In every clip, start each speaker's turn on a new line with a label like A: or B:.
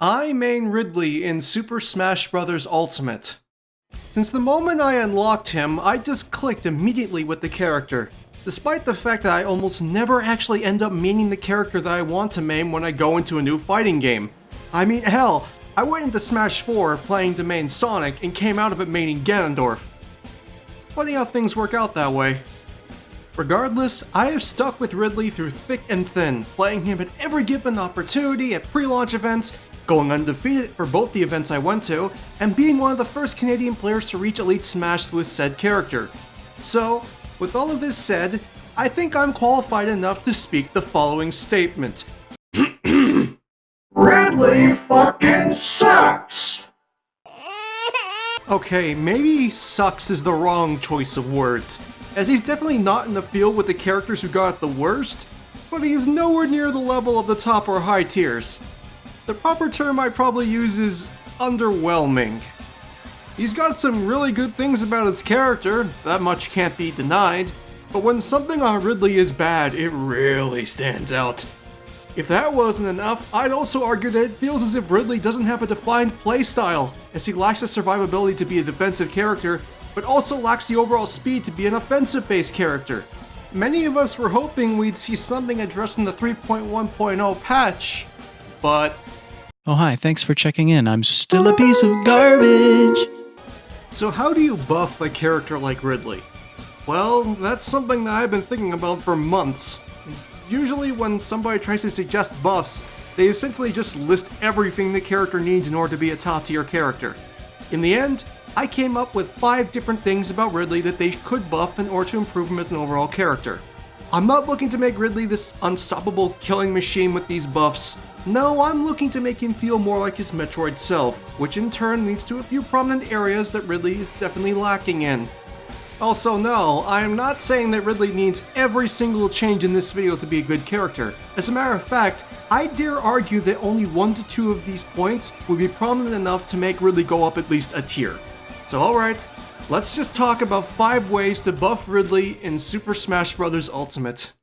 A: I main Ridley in Super Smash Bros. Ultimate. Since the moment I unlocked him, I just clicked immediately with the character, despite the fact that I almost never actually end up maining the character that I want to main when I go into a new fighting game. I mean, hell, I went into Smash 4 playing to main Sonic and came out of it maining Ganondorf. Funny how things work out that way. Regardless, I have stuck with Ridley through thick and thin, playing him at every given opportunity at pre-launch events, going undefeated for both the events I went to, and being one of the first Canadian players to reach Elite Smash with said character. So, with all of this said, I think I'm qualified enough to speak the following statement.
B: Ridley fucking sucks!
A: Okay, maybe sucks is the wrong choice of words, as he's definitely not in the field with the characters who got it the worst, but he's nowhere near the level of the top or high tiers. The proper term I'd probably use is underwhelming. He's got some really good things about his character, that much can't be denied, but when something on Ridley is bad, it really stands out. If that wasn't enough, I'd also argue that it feels as if Ridley doesn't have a defined playstyle, as he lacks the survivability to be a defensive character, but also lacks the overall speed to be an offensive-based character. Many of us were hoping we'd see something addressed in the 3.1.0 patch, but...
C: Oh hi, thanks for checking in. I'm still a piece of garbage!
A: So how do you buff a character like Ridley? Well, that's something that I've been thinking about for months. Usually when somebody tries to suggest buffs, they essentially just list everything the character needs in order to be a top tier character. In the end, I came up with 5 different things about Ridley that they could buff in order to improve him as an overall character. I'm not looking to make Ridley this unstoppable killing machine with these buffs. No, I'm looking to make him feel more like his Metroid self, which in turn leads to a few prominent areas that Ridley is definitely lacking in. Also, no, I am not saying that Ridley needs every single change in this video to be a good character. As a matter of fact, I dare argue that only 1 to 2 of these points would be prominent enough to make Ridley go up at least a tier. So alright, let's just talk about 5 ways to buff Ridley in Super Smash Bros. Ultimate.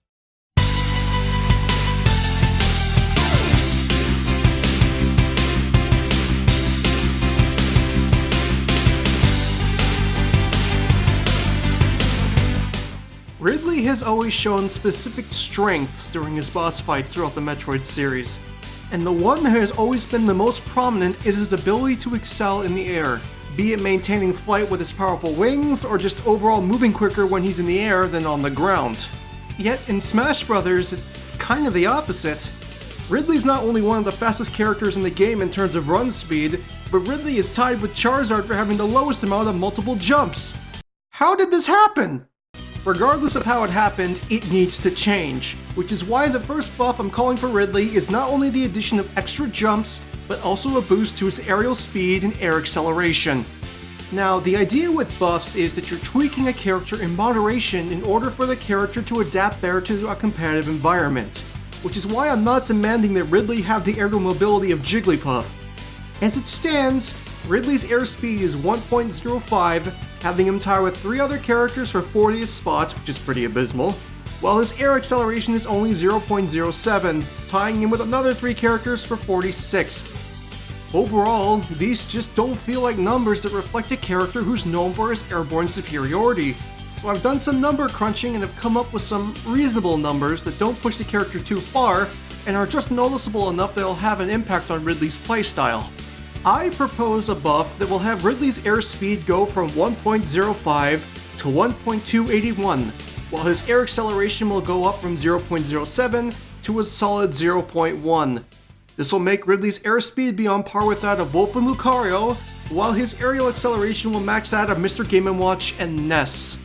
A: Ridley has always shown specific strengths during his boss fights throughout the Metroid series, and the one that has always been the most prominent is his ability to excel in the air, be it maintaining flight with his powerful wings, or just overall moving quicker when he's in the air than on the ground. Yet in Smash Bros, it's kind of the opposite. Ridley's not only one of the fastest characters in the game in terms of run speed, but Ridley is tied with Charizard for having the lowest amount of multiple jumps. How did this happen? Regardless of how it happened, it needs to change, which is why the first buff I'm calling for Ridley is not only the addition of extra jumps, but also a boost to his aerial speed and air acceleration. Now, the idea with buffs is that you're tweaking a character in moderation in order for the character to adapt better to a competitive environment, which is why I'm not demanding that Ridley have the aerial mobility of Jigglypuff. As it stands, Ridley's airspeed is 1.05, having him tie with 3 other characters for 40th spots, which is pretty abysmal, while his air acceleration is only 0.07, tying him with another 3 characters for 46th. Overall, these just don't feel like numbers that reflect a character who's known for his airborne superiority. So I've done some number crunching and have come up with some reasonable numbers that don't push the character too far and are just noticeable enough that it'll have an impact on Ridley's playstyle. I propose a buff that will have Ridley's airspeed go from 1.05 to 1.281, while his air acceleration will go up from 0.07 to a solid 0.1. This will make Ridley's airspeed be on par with that of Wolf and Lucario, while his aerial acceleration will match that of Mr. Game & Watch and Ness.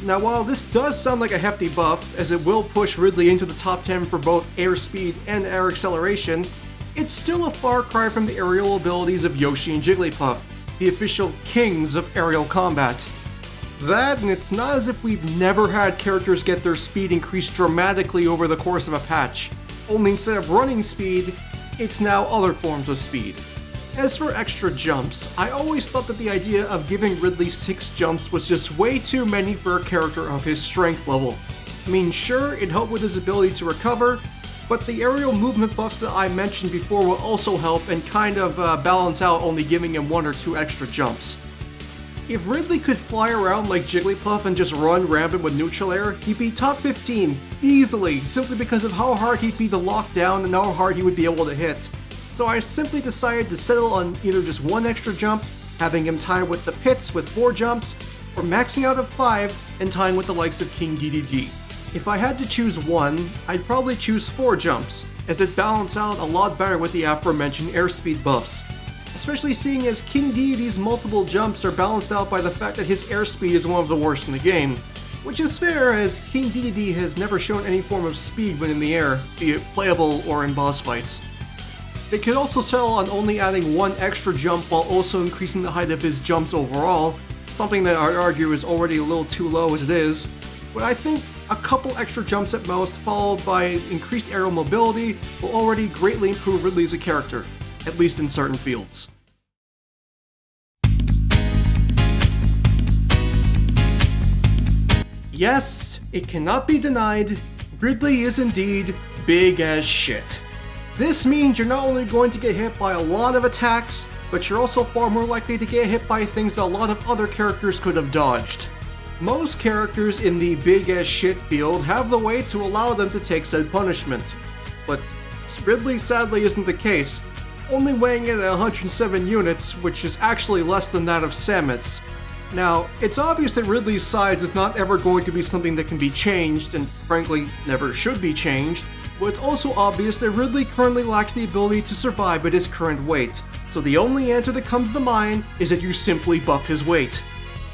A: Now while this does sound like a hefty buff, as it will push Ridley into the top 10 for both airspeed and air acceleration, it's still a far cry from the aerial abilities of Yoshi and Jigglypuff, the official kings of aerial combat. That, and it's not as if we've never had characters get their speed increased dramatically over the course of a patch, only instead of running speed, it's now other forms of speed. As for extra jumps, I always thought that the idea of giving Ridley 6 jumps was just way too many for a character of his strength level. I mean, sure, it helped with his ability to recover, but the aerial movement buffs that I mentioned before will also help and kind of balance out only giving him 1 or 2 extra jumps. If Ridley could fly around like Jigglypuff and just run rampant with neutral air, he'd be top 15 easily, simply because of how hard he'd be to lock down and how hard he would be able to hit. So I simply decided to settle on either just 1 extra jump, having him tie with the pits with 4 jumps, or maxing out at 5 and tying with the likes of King DDD. If I had to choose one, I'd probably choose 4 jumps, as it balanced out a lot better with the aforementioned airspeed buffs. Especially seeing as King DDD's multiple jumps are balanced out by the fact that his airspeed is one of the worst in the game. Which is fair, as King DDD has never shown any form of speed when in the air, be it playable or in boss fights. They could also settle on only adding 1 extra jump while also increasing the height of his jumps overall, something that I'd argue is already a little too low as it is, but I think a couple extra jumps at most, followed by increased aerial mobility, will already greatly improve Ridley as a character, at least in certain fields. Yes, it cannot be denied, Ridley is indeed big as shit. This means you're not only going to get hit by a lot of attacks, but you're also far more likely to get hit by things that a lot of other characters could have dodged. Most characters in the big as shit field have the way to allow them to take said punishment, but Ridley sadly isn't the case, only weighing in at 107 units, which is actually less than that of Samus. Now, it's obvious that Ridley's size is not ever going to be something that can be changed, and frankly, never should be changed, but it's also obvious that Ridley currently lacks the ability to survive at his current weight, so the only answer that comes to mind is that you simply buff his weight.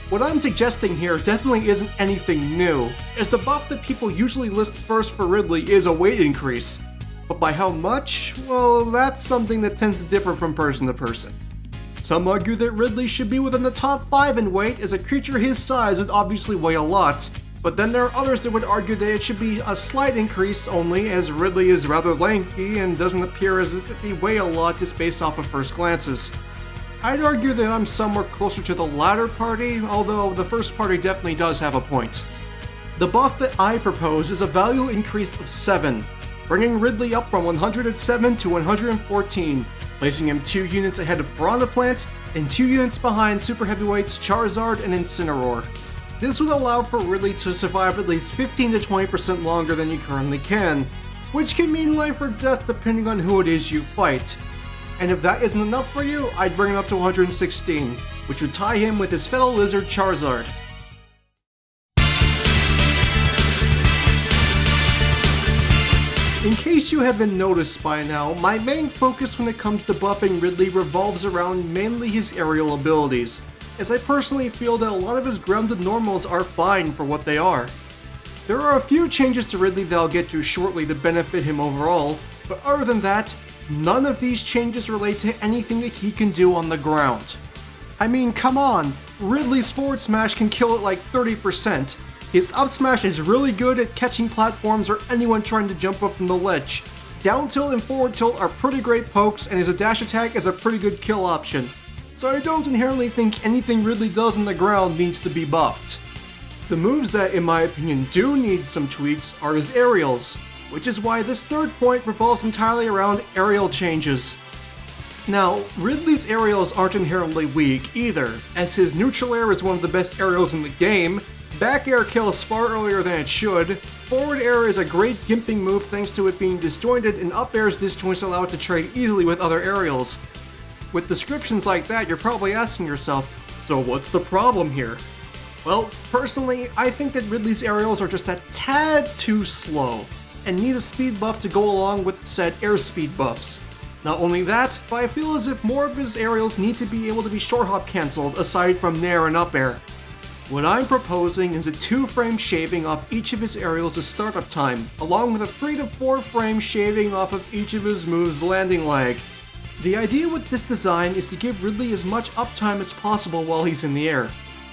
A: What I'm suggesting here definitely isn't anything new, as the buff that people usually list first for Ridley is a weight increase. But by how much? Well, that's something that tends to differ from person to person. Some argue that Ridley should be within the top 5 in weight, as a creature his size would obviously weigh a lot, but then there are others that would argue that it should be a slight increase only, as Ridley is rather lanky and doesn't appear as if he weigh a lot just based off of first glances. I'd argue that I'm somewhere closer to the latter party, although the first party definitely does have a point. The buff that I propose is a value increase of 7, bringing Ridley up from 107 to 114, placing him 2 units ahead of Piranha Plant and 2 units behind Super Heavyweights Charizard and Incineroar. This would allow for Ridley to survive at least 15 to 20% longer than you currently can, which can mean life or death depending on who it is you fight. And if that isn't enough for you, I'd bring it up to 116, which would tie him with his fellow lizard Charizard. In case you haven't noticed by now, my main focus when it comes to buffing Ridley revolves around mainly his aerial abilities, as I personally feel that a lot of his grounded normals are fine for what they are. There are a few changes to Ridley that I'll get to shortly to benefit him overall, but other than that, none of these changes relate to anything that he can do on the ground. I mean, come on, Ridley's forward smash can kill it like 30%. His up smash is really good at catching platforms or anyone trying to jump up from the ledge. Down tilt and forward tilt are pretty great pokes, and his dash attack is a pretty good kill option. So I don't inherently think anything Ridley does on the ground needs to be buffed. The moves that, in my opinion, do need some tweaks are his aerials, which is why this third point revolves entirely around aerial changes. Now, Ridley's aerials aren't inherently weak either, as his neutral air is one of the best aerials in the game, back air kills far earlier than it should, forward air is a great gimping move thanks to it being disjointed, and up air's disjoints allow it to trade easily with other aerials. With descriptions like that, you're probably asking yourself, so what's the problem here? Well, personally, I think that Ridley's aerials are just a tad too slow, and need a speed buff to go along with said airspeed buffs. Not only that, but I feel as if more of his aerials need to be able to be short hop cancelled aside from nair and up air. What I'm proposing is a 2-frame shaving off each of his aerials as startup time, along with a 3 to 4 frame shaving off of each of his moves' landing lag. The idea with this design is to give Ridley as much uptime as possible while he's in the air,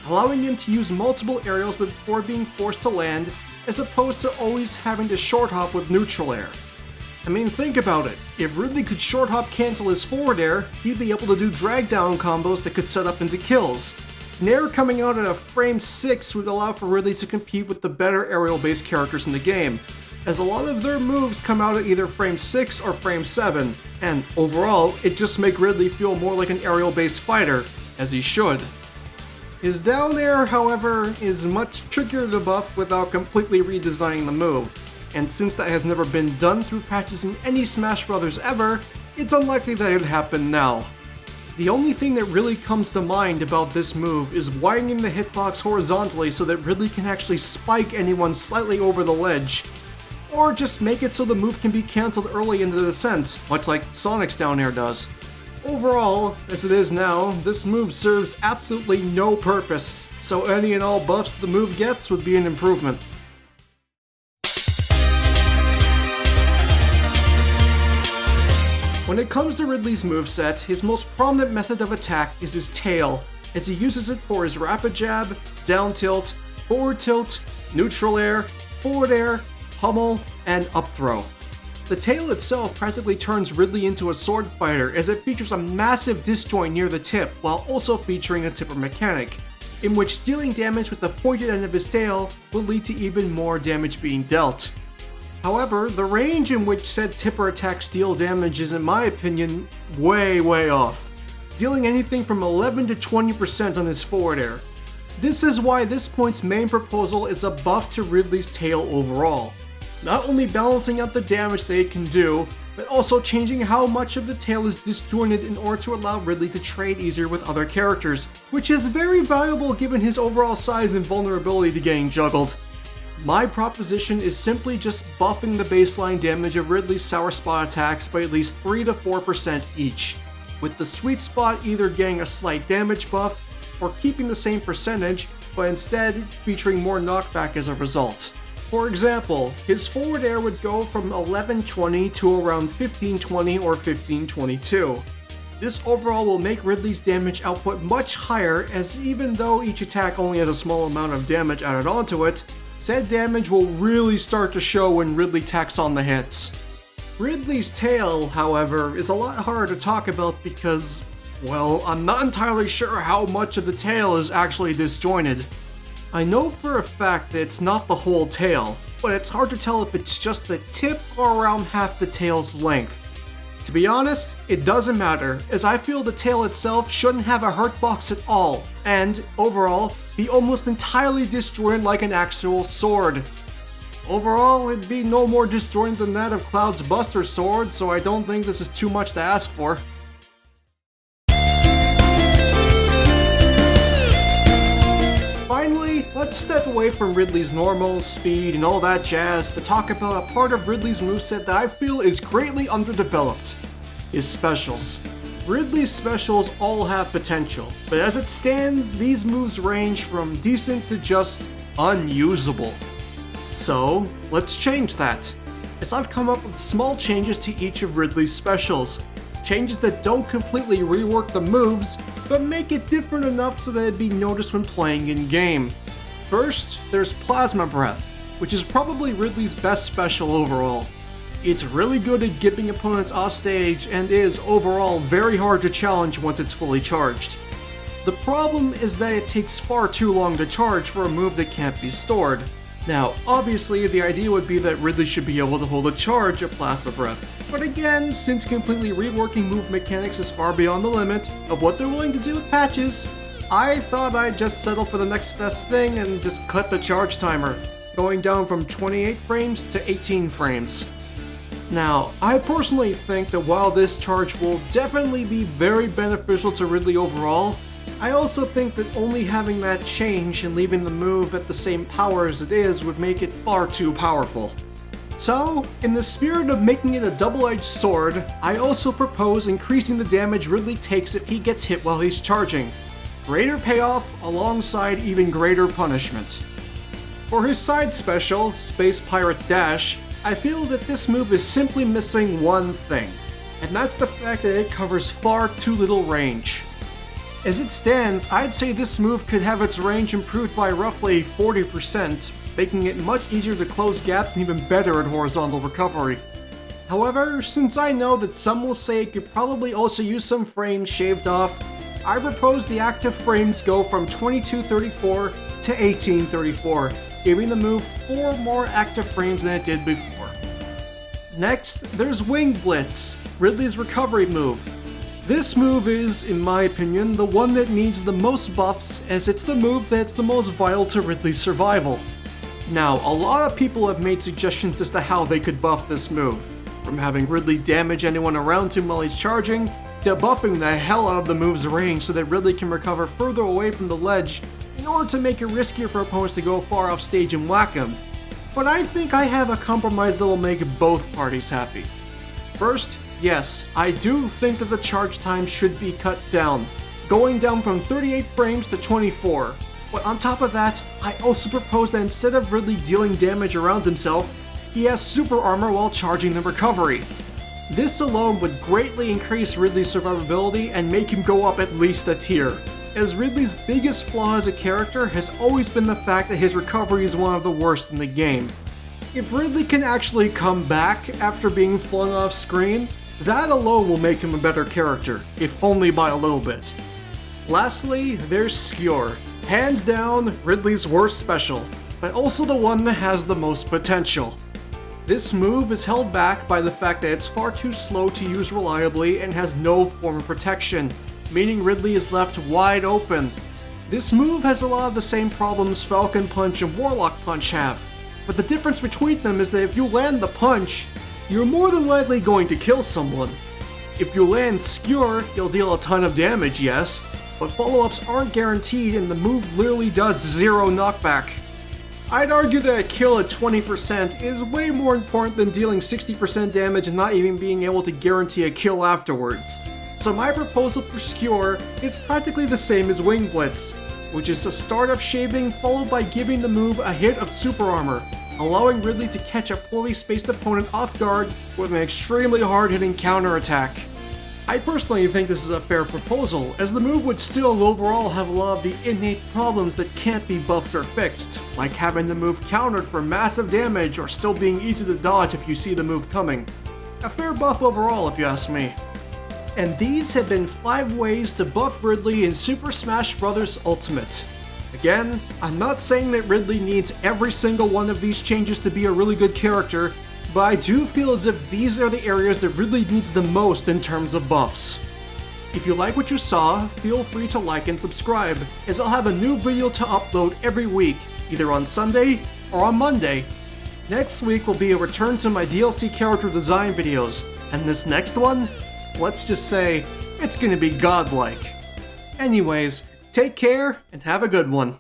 A: allowing him to use multiple aerials before being forced to land, as opposed to always having to short hop with neutral air. I mean, think about it. If Ridley could short hop cancel his forward air, he'd be able to do drag down combos that could set up into kills. Nair coming out at a frame 6 would allow for Ridley to compete with the better aerial based characters in the game. as a lot of their moves come out at either frame 6 or frame 7, and overall, it just makes Ridley feel more like an aerial-based fighter, as he should. His down air, however, is much trickier to buff without completely redesigning the move, and since that has never been done through patches in any Smash Bros. Ever, it's unlikely that it'd happen now. The only thing that really comes to mind about this move is widening the hitbox horizontally so that Ridley can actually spike anyone slightly over the ledge, or just make it so the move can be cancelled early in the descent, much like Sonic's down air does. Overall, as it is now, this move serves absolutely no purpose, so any and all buffs the move gets would be an improvement. When it comes to Ridley's moveset, his most prominent method of attack is his tail, as he uses it for his rapid jab, down tilt, forward tilt, neutral air, forward air, pummel, and up throw. The tail itself practically turns Ridley into a sword fighter as it features a massive disjoint near the tip while also featuring a tipper mechanic, in which dealing damage with the pointed end of his tail will lead to even more damage being dealt. However, the range in which said tipper attacks deal damage is, in my opinion, way off, dealing anything from 11 to 20% on his forward air. This is why this point's main proposal is a buff to Ridley's tail overall, not only balancing out the damage that it can do, but also changing how much of the tail is disjointed in order to allow Ridley to trade easier with other characters, which is very valuable given his overall size and vulnerability to getting juggled. My proposition is simply just buffing the baseline damage of Ridley's sour spot attacks by at least 3 to 4% each, with the sweet spot either getting a slight damage buff or keeping the same percentage, but instead featuring more knockback as a result. For example, his forward air would go from 1120 to around 1520 or 1522. This overall will make Ridley's damage output much higher, as even though each attack only has a small amount of damage added onto it, said damage will really start to show when Ridley tacks on the hits. Ridley's tail, however, is a lot harder to talk about because, well, I'm not entirely sure how much of the tail is actually disjointed. I know for a fact that it's not the whole tail, but it's hard to tell if it's just the tip or around half the tail's length. To be honest, it doesn't matter, as I feel the tail itself shouldn't have a hurt box at all, and, overall, be almost entirely disjointed like an actual sword. Overall, it'd be no more disjointed than that of Cloud's Buster sword, so I don't think this is too much to ask for. Finally, let's step away from Ridley's normal, speed, and all that jazz to talk about a part of Ridley's moveset that I feel is greatly underdeveloped: his specials. Ridley's specials all have potential, but as it stands, these moves range from decent to just unusable. So, let's change that, as I've come up with small changes to each of Ridley's specials. Changes that don't completely rework the moves, but make it different enough so that it'd be noticed when playing in-game. First, there's Plasma Breath, which is probably Ridley's best special overall. It's really good at gipping opponents off stage and is, overall, very hard to challenge once it's fully charged. The problem is that it takes far too long to charge for a move that can't be stored. Now, obviously, the idea would be that Ridley should be able to hold a charge of Plasma Breath, but again, since completely reworking move mechanics is far beyond the limit of what they're willing to do with patches, I thought I'd just settle for the next best thing and just cut the charge timer, going down from 28 frames to 18 frames. Now, I personally think that while this charge will definitely be very beneficial to Ridley overall, I also think that only having that change and leaving the move at the same power as it is would make it far too powerful. So, in the spirit of making it a double-edged sword, I also propose increasing the damage Ridley takes if he gets hit while he's charging. Greater payoff alongside even greater punishment. For his side special, Space Pirate Dash, I feel that this move is simply missing one thing, and that's the fact that it covers far too little range. As it stands, I'd say this move could have its range improved by roughly 40%, making it much easier to close gaps and even better at horizontal recovery. However, since I know that some will say it could probably also use some frames shaved off, I propose the active frames go from 2234 to 1834, giving the move 4 more active frames than it did before. Next, there's Wing Blitz, Ridley's recovery move. This move is, in my opinion, the one that needs the most buffs, as it's the move that's the most vital to Ridley's survival. Now, a lot of people have made suggestions as to how they could buff this move, from having Ridley damage anyone around him while he's charging, to buffing the hell out of the move's range so that Ridley can recover further away from the ledge in order to make it riskier for opponents to go far off stage and whack him. But I think I have a compromise that will make both parties happy. First, yes, I do think that the charge time should be cut down, going down from 38 frames to 24. But on top of that, I also propose that instead of Ridley dealing damage around himself, he has super armor while charging the recovery. This alone would greatly increase Ridley's survivability and make him go up at least a tier, as Ridley's biggest flaw as a character has always been the fact that his recovery is one of the worst in the game. If Ridley can actually come back after being flung off screen, that alone will make him a better character, if only by a little bit. Lastly, there's Skewer, hands down Ridley's worst special, but also the one that has the most potential. This move is held back by the fact that it's far too slow to use reliably and has no form of protection, meaning Ridley is left wide open. This move has a lot of the same problems Falcon Punch and Warlock Punch have, but the difference between them is that if you land the punch, you're more than likely going to kill someone. If you land Skewer, you'll deal a ton of damage, yes, but follow-ups aren't guaranteed and the move literally does zero knockback. I'd argue that a kill at 20% is way more important than dealing 60% damage and not even being able to guarantee a kill afterwards. So my proposal for Skewer is practically the same as Wing Blitz, which is a startup shaving followed by giving the move a hit of super armor, allowing Ridley to catch a poorly spaced opponent off guard with an extremely hard-hitting counterattack. I personally think this is a fair proposal, as the move would still overall have a lot of the innate problems that can't be buffed or fixed, like having the move countered for massive damage or still being easy to dodge if you see the move coming. A fair buff overall if you ask me. And these have been 5 ways to buff Ridley in Super Smash Bros. Ultimate. Again, I'm not saying that Ridley needs every single one of these changes to be a really good character, but I do feel as if these are the areas that Ridley needs the most in terms of buffs. If you like what you saw, feel free to like and subscribe, as I'll have a new video to upload every week, either on Sunday or on Monday. Next week will be a return to my DLC character design videos, and this next one, let's just say, it's gonna be godlike. Anyways, take care and have a good one.